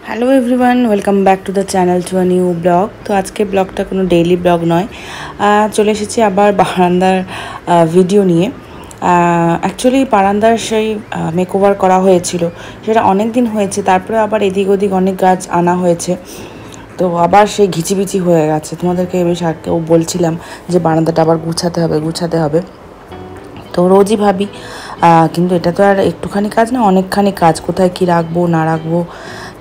Hello everyone, welcome back to the channel to a new blog. তো আজকে ব্লগটা কোনো ডেইলি ব্লগ নয়, চলে এসেছি আবার বারান্দার ভিডিও নিয়ে। অ্যাকচুয়ালি বারান্দার সেই মেকওভার করা হয়েছিল, সেটা অনেক দিন হয়েছে। তারপরে আবার এদিক ওদিক অনেক গাছ আনা হয়েছে, তো আবার সেই ঘিচিবিচি হয়ে গেছে। তোমাদেরকে বেশ আগেও বলছিলাম যে বারান্দাটা আবার গুছাতে হবে। তো রোজই ভাবি, কিন্তু এটা তো আর একটুখানি কাজ না, অনেকখানি কাজ। কোথায় কী রাখবো না রাখবো,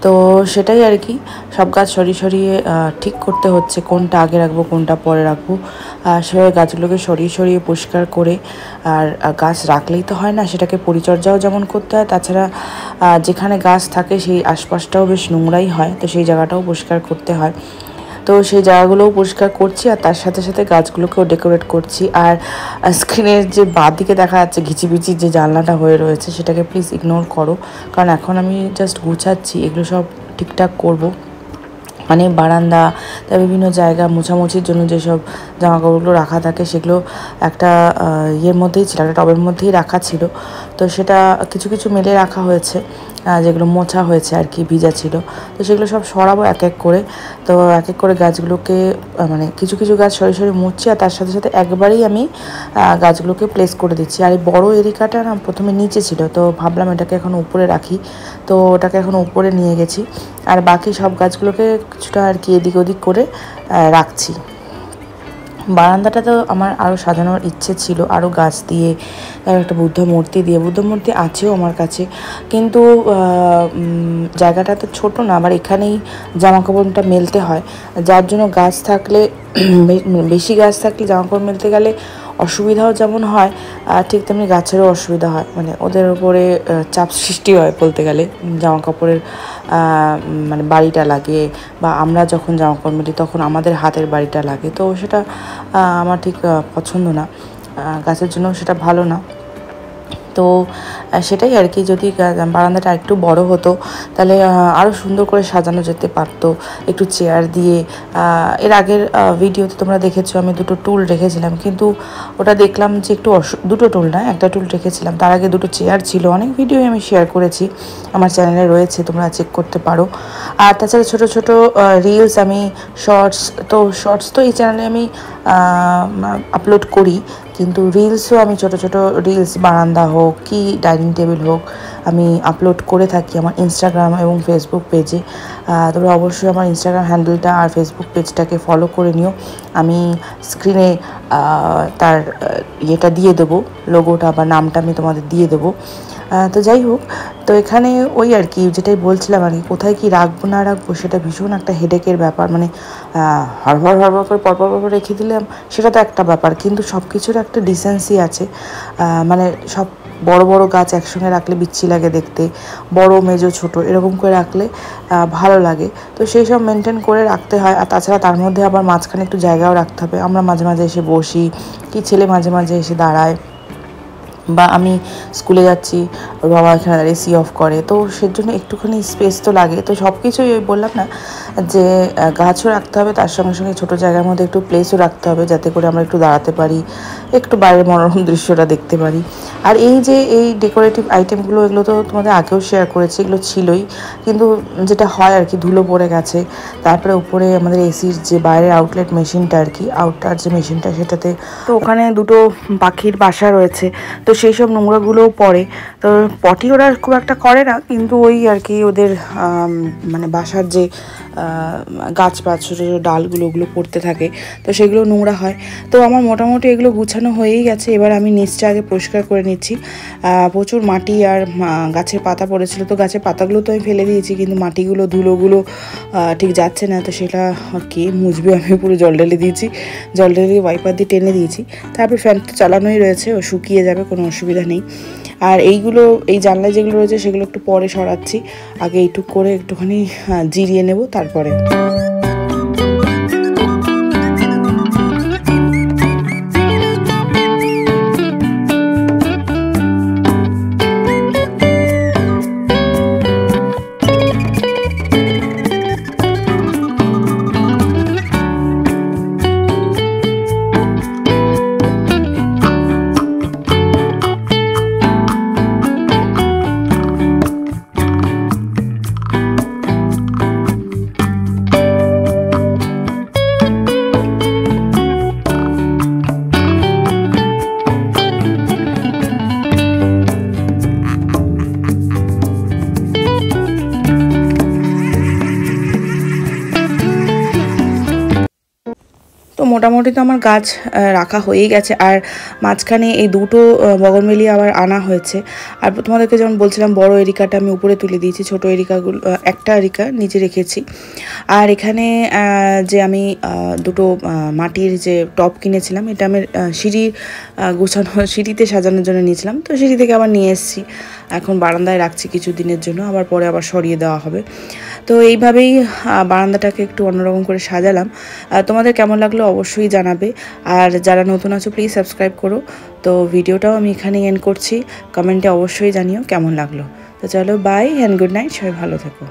তো সেটাই আর কি। সব গাছ সরিয়ে ঠিক করতে হচ্ছে, কোনটা আগে রাখবো কোনটা পরে রাখবো। সেভাবে গাছগুলোকে সরিয়ে পরিষ্কার করে, আর গাছ রাখলেই তো হয় না, সেটাকে পরিচর্যাও যেমন করতে হয়। তাছাড়া যেখানে গাছ থাকে সেই আশপাশটাও বেশ নোংরাই হয়, তো সেই জায়গাটাও পরিষ্কার করতে হয়। তো সেই জায়গাগুলোও পরিষ্কার করছি, আর তার সাথে সাথে গাছগুলোকেও ডেকোরেট করছি। আর স্ক্রিনের যে বাঁদিকে দেখা যাচ্ছে ঘিচিবিচির যে জানলাটা হয়ে রয়েছে, সেটাকে প্লিজ ইগনোর করো, কারণ এখন আমি জাস্ট গুছাচ্ছি, এগুলো সব ঠিকঠাক করব। মানে বারান্দা, তার বিভিন্ন জায়গা মোছামুছির জন্য যেসব জামাকাপড়গুলো রাখা থাকে, সেগুলো একটা ইয়ের মধ্যেই ছিল, একটা টবের মধ্যেই রাখা ছিল। তো সেটা কিছু কিছু মেলে রাখা হয়েছে, যেগুলো মোছা হয়েছে আর কি, ভিজা ছিল। তো সেগুলো সব সরাবো এক এক করে। তো এক এক করে গাছগুলোকে, মানে কিছু কিছু গাছ সরিয়ে মুছছি, আর তার সাথে সাথে একবারেই আমি গাছগুলোকে প্লেস করে দিচ্ছি। আর এই বড়ো এরিকাটা না প্রথমে নিচে ছিল, তো ভাবলাম এটাকে এখন উপরে রাখি, তো ওটাকে এখন উপরে নিয়ে গেছি। আর বাকি সব গাছগুলোকে কিছুটা আর কি এদিক ওদিক করে রাখছি। বারান্দাটা তো আমার আরও সাজানোর ইচ্ছে ছিল, আরও গাছ দিয়ে, একটা বুদ্ধ মূর্তি আছেও আমার কাছে, কিন্তু জায়গাটা তো ছোটো না, আবার এখানেই জামাকাপড়টা মেলতে হয়, যার জন্য গাছ থাকলে বেশি গাছ থাকলে জামাকাপড় মেলতে গেলে অসুবিধাও যেমন হয়, ঠিক তেমনি গাছেরও অসুবিধা হয়। মানে ওদের উপরে চাপ সৃষ্টি হয় বলতে গেলে, জামা কাপড়ের মানে বাড়িটা লাগে, বা আমরা যখন জামা কাপড় মেলি তখন আমাদের হাতের বাড়িটা লাগে। তো সেটা আমার ঠিক পছন্দ না, গাছের জন্য সেটা ভালো না। তো সেটাই আর কি, যদি বারান্দাটা একটু বড় হতো তাহলে আরও সুন্দর করে সাজানো যেতে পারতো, একটু চেয়ার দিয়ে। এর আগের ভিডিওতে তোমরা দেখেছো আমি দুটো টুল রেখেছিলাম, কিন্তু ওটা দেখলাম যে একটু দুটো টুল না, একটা টুল রেখেছিলাম, তার আগে দুটো চেয়ার ছিল। অনেক ভিডিও আমি শেয়ার করেছি, আমার চ্যানেলে রয়েছে, তোমরা চেক করতে পারো। আর তাছাড়া ছোটো ছোটো রিলস, আমি শর্টস তো এই চ্যানেলে আমি আপলোড করি, কিন্তু রিলসও আমি ছোটো ছোটো রিলস, বারান্দা হোক কি ডাইনিং টেবিল হোক, আমি আপলোড করে থাকি আমার ইনস্টাগ্রাম এবং ফেসবুক পেজে। তোমরা অবশ্যই আমার ইনস্টাগ্রাম হ্যান্ডেলটা আর ফেসবুক পেজটাকে ফলো করে নিও। আমি স্ক্রিনে তার ইয়েটা দিয়ে দেবো, লোগোটা বা নামটা আমি তোমাদের দিয়ে দেবো। তো যাই হোক, তো এখানে ওই আর কি যেটাই বলছিলাম আর কি, কোথায় কি রাখবো না রাখবো সেটা ভীষণ একটা হেডেকের ব্যাপার। মানে হড়বড় করে পরপর রেখে দিলাম, সেটা তো একটা ব্যাপার, কিন্তু সব কিছুর একটা ডিসেন্সি আছে। মানে সব বড় বড় গাছ একসঙ্গে রাখলে বিচ্ছি লাগে দেখতে, বড় মেজো ছোট এরকম করে রাখলে ভালো লাগে। তো সেই সব মেনটেন করে রাখতে হয়। আর তাছাড়া তার মধ্যে আবার মাঝখানে একটু জায়গাও রাখতে হবে। আমরা মাঝে মাঝে এসে বসি, কি ছেলে মাঝে মাঝে এসে দাঁড়ায়, বা আমি স্কুলে যাচ্ছি, ওর বাবা এখানে দাঁড়িয়ে সি অফ করে, তো সেজন্য একটুখানি স্পেস তো লাগে। তো সব কিছুই ওই বললাম না যে গাছও রাখতে হবে, তার সঙ্গে সঙ্গে ছোটো জায়গার মধ্যে একটু প্লেসও রাখতে হবে, যাতে করে আমরা একটু দাঁড়াতে পারি, একটু বাইরের মনোরম দৃশ্যটা দেখতে পারি। আর এই যে এই ডেকোরেটিভ আইটেমগুলো, এগুলো তো তোমাদের আগেও শেয়ার করেছি, এগুলো ছিলই, কিন্তু যেটা হয় আর কি, ধুলো পড়ে গেছে। তারপরে উপরে আমাদের এসির যে বাইরের আউটলেট মেশিনটা আর কি, আউটটার যে মেশিনটা, সেটাতে তো ওখানে দুটো পাখির বাসা রয়েছে, তো সেই সব নোংরাগুলোও পড়ে। তো পটি ওরা খুব একটা করে না, কিন্তু ওই আর কি ওদের মানে বাসার যে গাছপাছ ছোটো ছোটো ডালগুলো, ওগুলো পড়তে থাকে, তো সেগুলো নোংরা হয়। তো আমার মোটামুটি এগুলো গুছানো হয়েই গেছে। এবার আমি নিচটা আগে পরিষ্কার করে নিচ্ছি। প্রচুর মাটি আর গাছের পাতা পড়েছিল, তো গাছের পাতাগুলো তো আমি ফেলে দিয়েছি, কিন্তু মাটিগুলো ধুলোগুলো ঠিক যাচ্ছে না, তো সেটা কে মুছবে, আমি পুরো জল ঢেলে দিয়েছি, জল ঢেলে ওয়াইপার দিয়ে টেনে দিয়েছি। তারপর ফ্যান তো চালানোই রয়েছে, ও শুকিয়ে যাবে, কোনো অসুবিধা নেই। আর এইগুলো, এই জানলায় যেগুলো রয়েছে সেগুলো একটু পরে সরাচ্ছি, আগে এইটুক করে একটুখানি জিরিয়ে নেব তারপরে। মোটামুটি তো আমার গাছ রাখা হয়েই গেছে। আর মাঝখানে এই দুটো বগনভেলিয়া আবার আনা হয়েছে। আর তোমাদেরকে যেমন বলছিলাম বড় এরিকাটা আমি উপরে তুলে দিয়েছি, ছোট এরিকাগুলো একটা এরিকা নিচে রেখেছি। আর এখানে যে আমি দুটো মাটির যে টব কিনেছিলাম, এটা আমি সিঁড়ি গোছানো সিঁড়িতে সাজানোর জন্য নিয়েছিলাম। তো সিঁড়ি থেকে আবার নিয়ে এসেছি, এখন বারান্দায় রাখছি কিছু দিনের জন্য, আবার পরে আবার সরিয়ে দেওয়া হবে। তো এইভাবেই বারান্দাটাকে একটু অন্যরকম করে সাজালাম। তোমাদের কেমন লাগলো অবশ্যই জানাবে। আর যারা নতুন আছো প্লিজ সাবস্ক্রাইব করো। তো ভিডিওটাও আমি এখানেই এন্ড করছি, কমেন্টে অবশ্যই জানিও কেমন লাগলো। তো চলো, বাই অ্যান্ড গুড নাইট, সবাই ভালো থেকো।